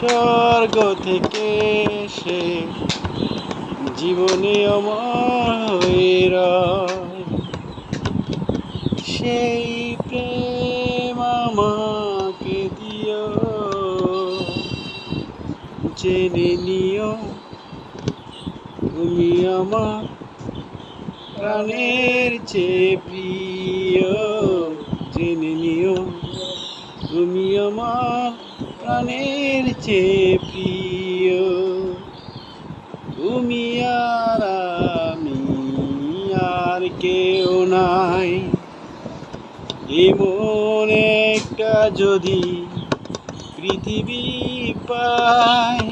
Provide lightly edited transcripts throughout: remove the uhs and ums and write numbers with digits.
স্বর্গ থেকে সে জীবনে অমর হয়ে রয়। সেই প্রেম আমাকে দিও, জেনে নিও তুমি আমার প্রাণের চেয়ে প্রিয়। জেনে নিও তুমি আমার প্রাণের চেয়ে প্রিয়। তুমি আর আমি আর কেউ নাই, এমন একটা যদি পৃথিবী পায়।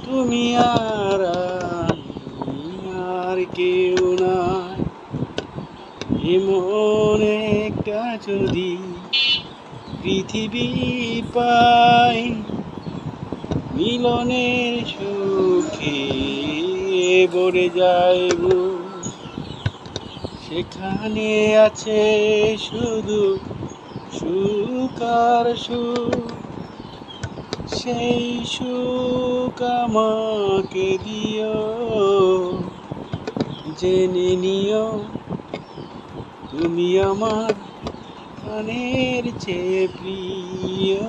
তুমি আর আমি আর কেউ নাই, এমন একটা যদি পৃথিবী পাই। মিলনের সুখে ভরে যাইব, সেখানে আছে শুধু সুখ আর সুখ। সেই সুখ আমাকে দিও, জেনে নিও তুমি আমার প্রাণের চেয়ে প্রিয়।